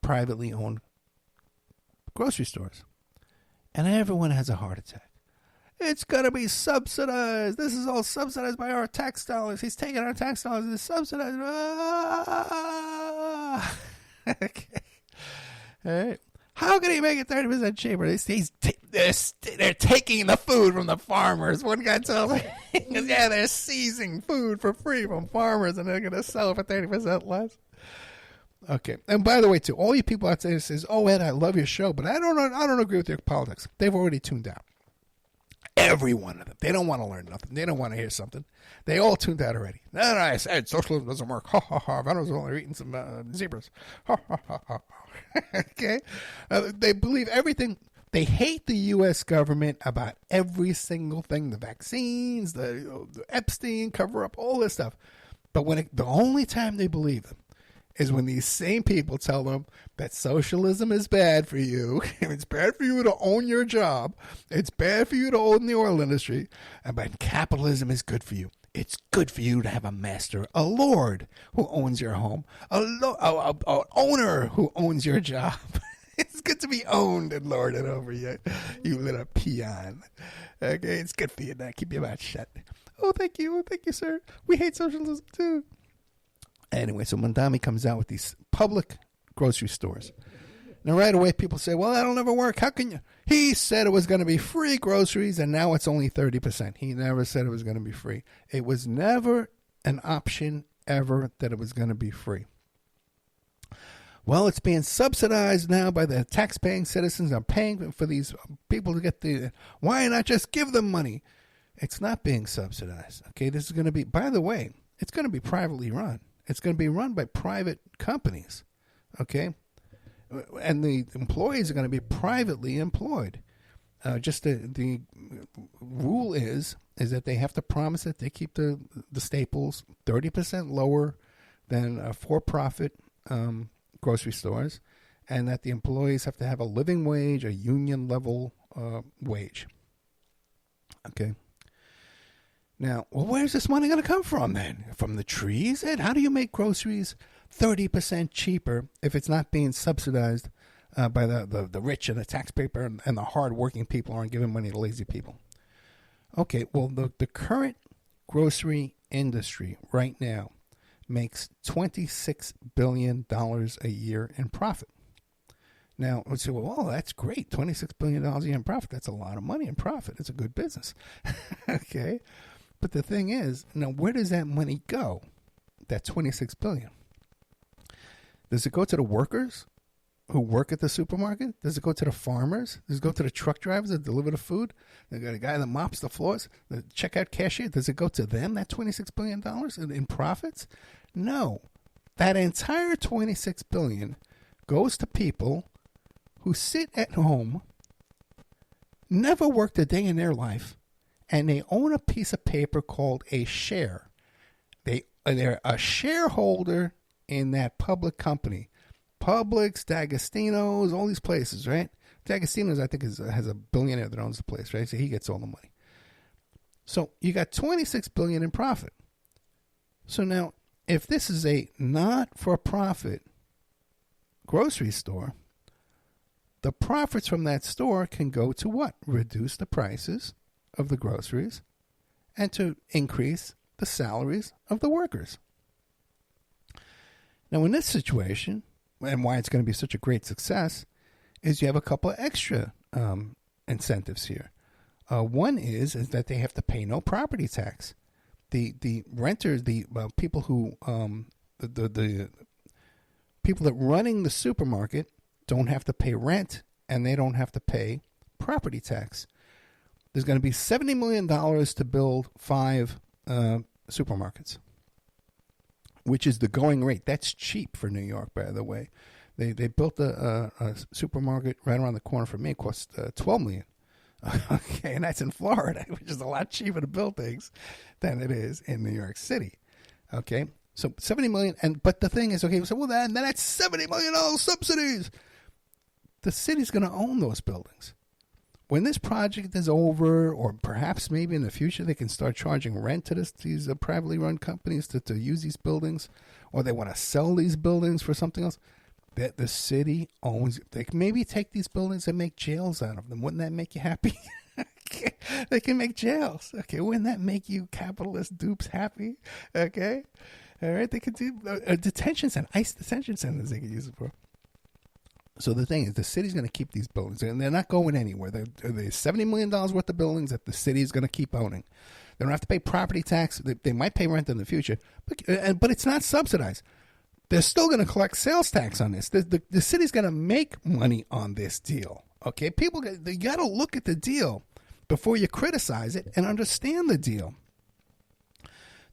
privately owned grocery stores. And everyone has a heart attack. It's going to be subsidized. This is all subsidized by our tax dollars. He's taking our tax dollars and it's subsidized. Ah! Okay. All right. How can he make it 30% cheaper? They're taking the food from the farmers. One guy tells me, yeah, they're seizing food for free from farmers and they're going to sell it for 30% less. Okay. And by the way, too, all you people out there says, oh, Ed, I love your show, but I don't agree with your politics. They've already tuned out. Every one of them. They don't want to learn nothing. They don't want to hear something. They all tuned out already. No, I said socialism doesn't work. Ha, ha, ha. Venezuela are eating some zebras. Ha, ha, ha, ha. Okay? They believe everything. They hate the U.S. government about every single thing. The vaccines, the Epstein cover-up, all this stuff. But the only time they believe them is when these same people tell them that socialism is bad for you. It's bad for you to own your job. It's bad for you to own the oil industry. But capitalism is good for you. It's good for you to have a master, a lord who owns your home, an owner who owns your job. It's good to be owned and lorded over you, you little peon. Okay, it's good for you now. Keep your mouth shut. Oh, thank you, sir. We hate socialism too. Anyway, so Mondami comes out with these public grocery stores. Now, right away, people say, well, that'll never work. How can you? He said it was going to be free groceries, and now it's only 30%. He never said it was going to be free. It was never an option ever that it was going to be free. Well, it's being subsidized now by the tax-paying citizens. I'm paying for these people to get the... Why not just give them money? It's not being subsidized. Okay, this is going to be... By the way, it's going to be privately run. It's going to be run by private companies, okay? And the employees are going to be privately employed. Just the rule is that they have to promise that they keep the staples 30% lower than for-profit grocery stores, and that the employees have to have a living wage, a union-level wage, okay? Now, well, where's this money going to come from then? From the trees? Ed, how do you make groceries 30% cheaper if it's not being subsidized by the rich and the taxpayer and the hard-working people aren't giving money to lazy people? Okay, well, the current grocery industry right now makes $26 billion a year in profit. Now, let's say, well, that's great. $26 billion a year in profit. That's a lot of money in profit. It's a good business. Okay? But the thing is, now where does that money go? That $26 billion. Does it go to the workers who work at the supermarket? Does it go to the farmers? Does it go to the truck drivers that deliver the food? The guy that mops the floors? The checkout cashier? Does it go to them, that $26 billion in profits? No. That entire $26 billion goes to people who sit at home, never worked a day in their life, and they own a piece of paper called a share. They're a shareholder in that public company. Publix, D'Agostino's, all these places, right? D'Agostino's, I think, has a billionaire that owns the place, right? So he gets all the money. So you got $26 billion in profit. So now, if this is a not-for-profit grocery store, the profits from that store can go to what? Reduce the prices of the groceries and to increase the salaries of the workers. Now, in this situation, and why it's going to be such a great success, is you have a couple of extra incentives here. One is that they have to pay no property tax. The renters, the people who the people that running the supermarket don't have to pay rent, and they don't have to pay property tax. There's going to be $70 million to build 5 supermarkets, which is the going rate. That's cheap for New York, by the way. They built a supermarket right around the corner from me. It cost $12 million. Okay, and that's in Florida, which is a lot cheaper to build things than it is in New York City. Okay, so $70 million, but the thing is, okay, so well, then that's $70 million subsidies. The city's going to own those buildings. When this project is over, or perhaps maybe in the future they can start charging rent to these privately run companies to use these buildings, or they want to sell these buildings for something else, that the city owns. They can maybe take these buildings and make jails out of them. Wouldn't that make you happy? Okay. They can make jails. Okay, wouldn't that make you capitalist dupes happy? Okay, all right. They could do a detention center, ICE detention centers. They could use it for. So the thing is, the city's going to keep these buildings, and they're not going anywhere. There's $70 million worth of buildings that the city is going to keep owning. They don't have to pay property tax. They might pay rent in the future, but it's not subsidized. They're still going to collect sales tax on this. The city's going to make money on this deal. Okay, people, you got to look at the deal before you criticize it and understand the deal.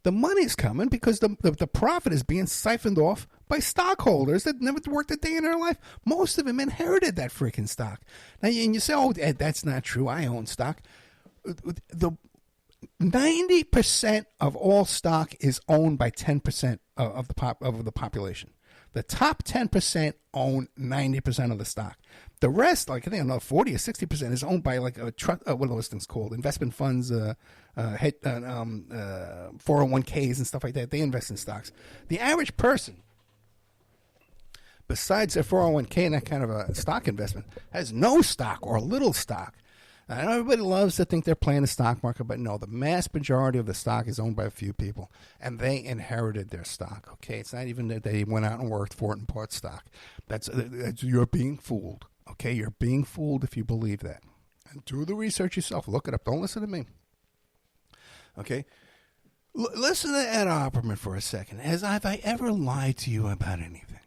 The money's coming because the profit is being siphoned off by stockholders that never worked a day in their life. Most of them inherited that freaking stock. Now, and you say, oh, Ed, that's not true. I own stock. The 90% of all stock is owned by 10% of the population. The top 10% own 90% of the stock. The rest, like I think another 40 or 60%, is owned by like a what are those things called? Investment funds, 401ks and stuff like that. They invest in stocks. The average person, besides a 401k and that kind of a stock investment, has no stock or little stock. I know everybody loves to think they're playing the stock market, but no, the mass majority of the stock is owned by a few people, and they inherited their stock. Okay, it's not even that they went out and worked for it and bought stock. That's you're being fooled. Okay, you're being fooled if you believe that. And do the research yourself. Look it up. Don't listen to me. Okay, listen to Ed Opperman for a second. Have I ever lied to you about anything?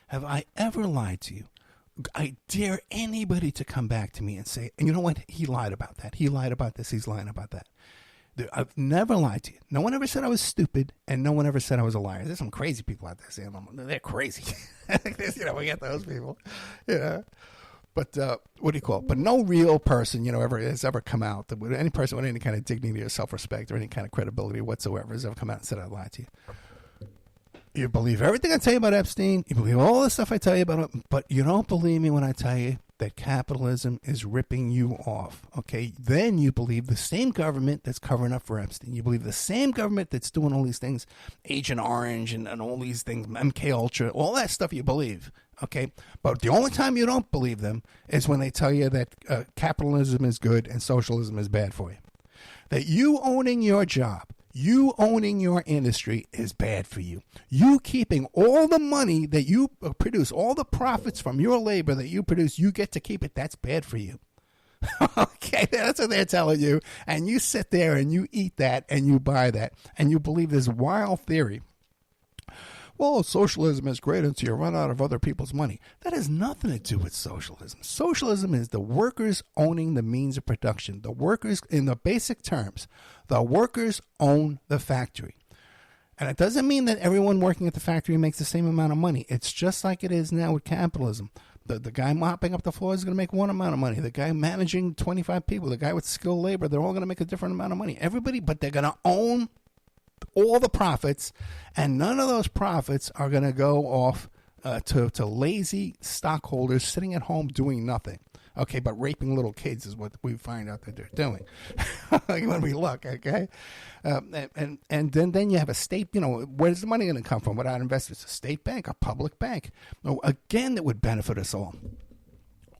Have I ever lied to you? I dare anybody to come back to me and say, and you know what? He lied about that. He lied about this. He's lying about that. I've never lied to you. No one ever said I was stupid, and no one ever said I was a liar. There's some crazy people out there saying they're crazy. We get those people. But what do you call it? But no real person, has ever come out. Any person with any kind of dignity or self-respect or any kind of credibility whatsoever has ever come out and said I lied to you. You believe everything I tell you about Epstein. You believe all the stuff I tell you about him. But you don't believe me when I tell you that capitalism is ripping you off. Okay? Then you believe the same government that's covering up for Epstein. You believe the same government that's doing all these things, Agent Orange and all these things, MK Ultra, all that stuff you believe. Okay? But the only time you don't believe them is when they tell you that capitalism is good and socialism is bad for you. That you owning your job, you owning your industry is bad for you. You keeping all the money that you produce, all the profits from your labor that you produce, you get to keep it. That's bad for you. Okay, that's what they're telling you. And you sit there and you eat that and you buy that. And you believe this wild theory. Well, socialism is great until you run out of other people's money. That has nothing to do with socialism. Socialism is the workers owning the means of production. The workers, in the basic terms, the workers own the factory. And it doesn't mean that everyone working at the factory makes the same amount of money. It's just like it is now with capitalism. The guy mopping up the floor is going to make one amount of money. The guy managing 25 people, the guy with skilled labor, they're all going to make a different amount of money. Everybody, but they're going to own all the profits, and none of those profits are going to go off to lazy stockholders sitting at home doing nothing. Okay, but raping little kids is what we find out that they're doing when we look. Okay, and then you have a state. Where's the money going to come from? Without investors, a state bank, a public bank. Again, that would benefit us all.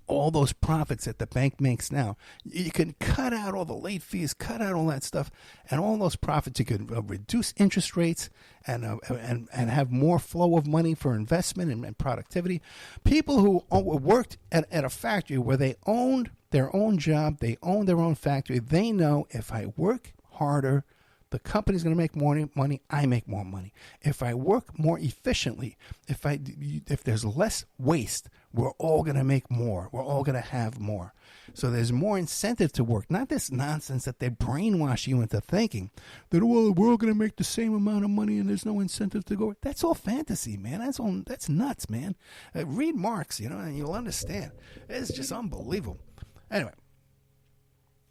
All those profits that the bank makes now, you can cut out all the late fees, cut out all that stuff, and all those profits you could reduce interest rates and have more flow of money for investment and productivity. People who worked at a factory where they owned their own job, they owned their own factory, they know if I work harder, the company's going to make more money, I make more money. If I work more efficiently, if there's less waste, we're all going to make more. We're all going to have more. So there's more incentive to work. Not this nonsense that they brainwash you into thinking that, well, we're all going to make the same amount of money and there's no incentive to go. That's all fantasy, man. That's nuts, man. Read Marx, and you'll understand. It's just unbelievable. Anyway,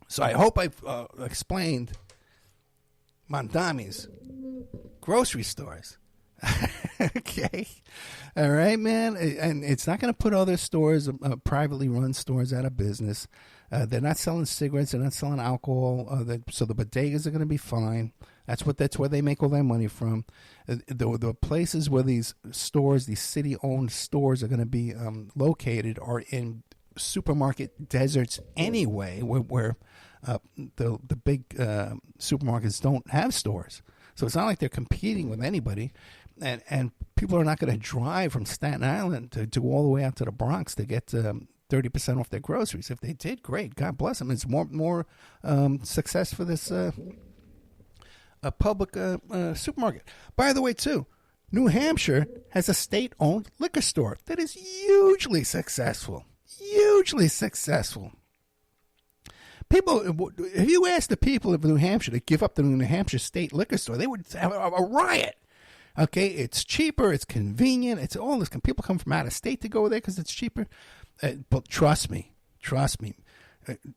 so I hope I've explained Mondami's grocery stores. Okay. All right, man. And it's not going to put other stores, privately run stores, out of business. They're not selling cigarettes. They're not selling alcohol. So the bodegas are going to be fine. That's where they make all their money from. The places where these stores, these city-owned stores, are going to be located are in supermarket deserts anyway, where The big supermarkets don't have stores, so it's not like they're competing with anybody, and people are not going to drive from Staten Island to all the way out to the Bronx to get 30% off their groceries. If they did, great, God bless them. It's more success for this public supermarket. By the way, too, New Hampshire has a state-owned liquor store that is hugely successful. Hugely successful. People, if you ask the people of New Hampshire to give up the New Hampshire state liquor store, they would have a riot. Okay, it's cheaper, it's convenient, it's all this. People come from out of state to go there because it's cheaper. But trust me,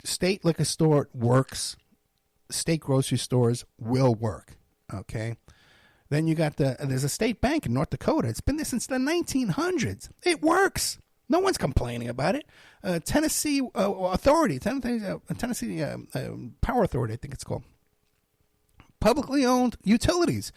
state liquor store works. State grocery stores will work. Okay. Then you got there's a state bank in North Dakota. It's been there since the 1900s. It works. No one's complaining about it. Tennessee Authority, Tennessee Power Authority, I think it's called. Publicly owned utilities.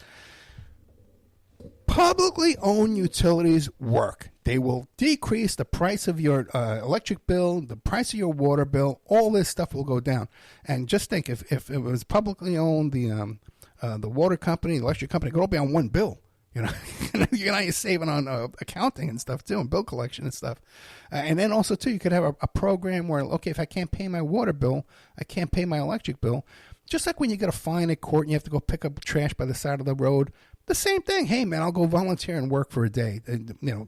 Publicly owned utilities work. They will decrease the price of your electric bill, the price of your water bill. All this stuff will go down. And just think, if it was publicly owned, the water company, the electric company, it could all be on one bill. You know, you're saving on accounting and stuff too, and bill collection and stuff. And then also too, you could have a program where, okay, if I can't pay my water bill, I can't pay my electric bill. Just like when you get a fine at court and you have to go pick up trash by the side of the road. The same thing. Hey, man, I'll go volunteer and work for a day,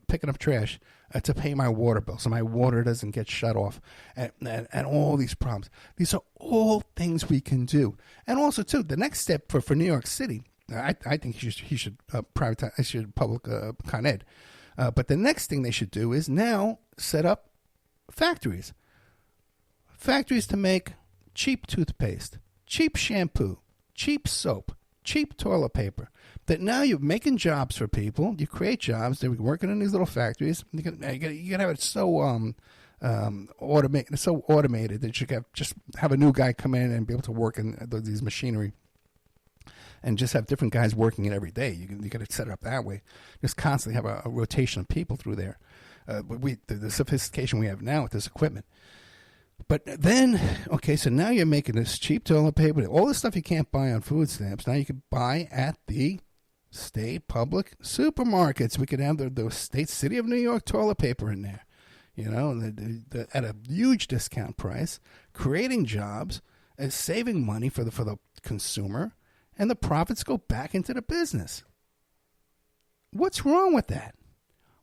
picking up trash to pay my water bill so my water doesn't get shut off and all these problems. These are all things we can do. And also, too, the next step for New York City, I think he should privatize, public Con Ed. But the next thing they should do is now set up factories. Factories to make cheap toothpaste, cheap shampoo, cheap soap, cheap toilet paper. That now you're making jobs for people. You create jobs. They're working in these little factories. You can have it so automated that you can just have a new guy come in and be able to work in these machinery, and just have different guys working it every day. You got to set it up that way. Just constantly have a rotation of people through there. The sophistication we have now with this equipment. But then, okay, so now you're making this cheap toilet paper, all the stuff you can't buy on food stamps. Now you can buy at the state public supermarkets. We could have the state City of New York toilet paper in there, at a huge discount price, creating jobs, and saving money for the consumer, and the profits go back into the business. What's wrong with that?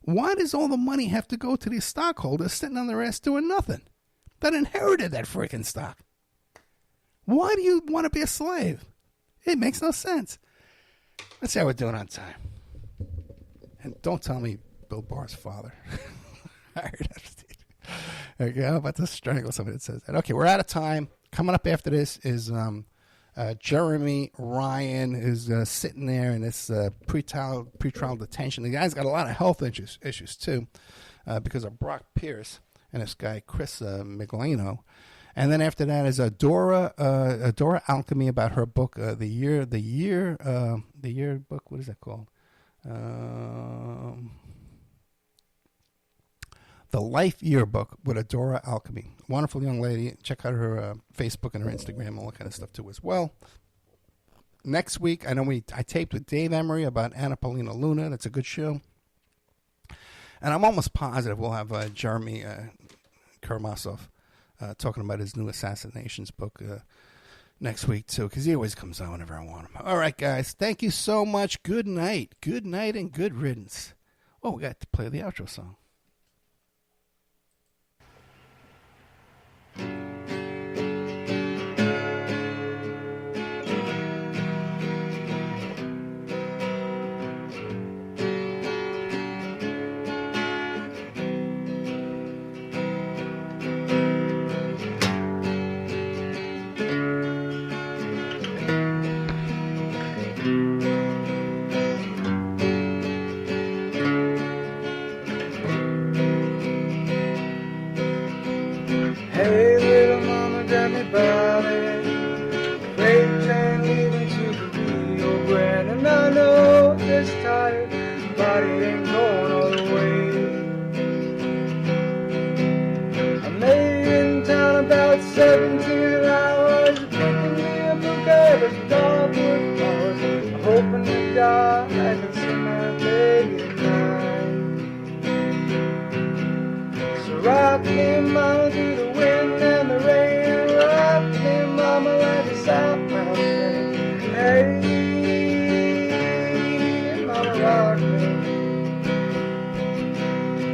Why does all the money have to go to these stockholders sitting on their ass doing nothing? That inherited that freaking stock. Why do you want to be a slave? It makes no sense. Let's see how we're doing on time. And don't tell me Bill Barr's father hired Epstein. Okay, I'm about to strangle somebody that says that. Okay, we're out of time. Coming up after this is Jeremy Ryan, who's sitting there in this pretrial detention. The guy's got a lot of health issues too, because of Brock Pierce and this guy Chris Miglano. And then after that is Dora Alchemy, about her book, the year book. What is that called? The Life Yearbook with Dora Alchemy. Wonderful young lady. Check out her Facebook and her Instagram, all that kind of stuff too as well. Next week, I know I taped with Dave Emery about Anna Paulina Luna. That's a good show. And I'm almost positive we'll have Jeremy Karamazov talking about his new Assassinations book next week, too, because he always comes on whenever I want him. All right, guys. Thank you so much. Good night. Good night and good riddance. Oh, we got to play the outro song. Body ain't going all the way. I made it in town about 17 hours softwood flowers. I'm hoping to God I can see my baby tonight. So rock me, mama, through the wind and the rain. Rock me, mama, like a southbound train. Hey, mama, rock me.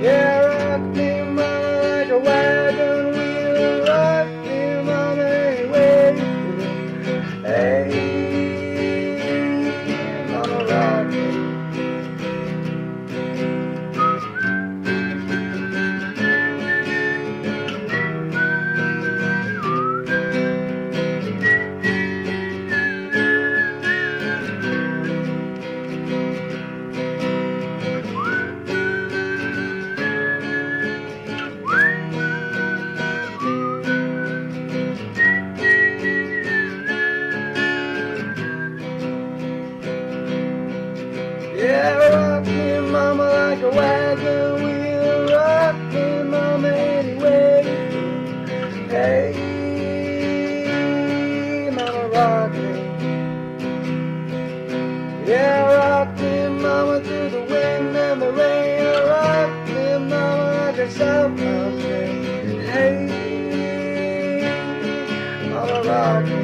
Yeah, rock me, mama, like a wagon wheel. Rock me, mama, any way you feel. Hey, mama, rock me. Yeah, rock me, mama, like a wagon wheel. Rock me, mama, any way you feel. Hey, mama, rock me. Yeah, rock me, mama, through the wind and the rain. Rock me, mama, like a southbound train. Hey, mama, rock me.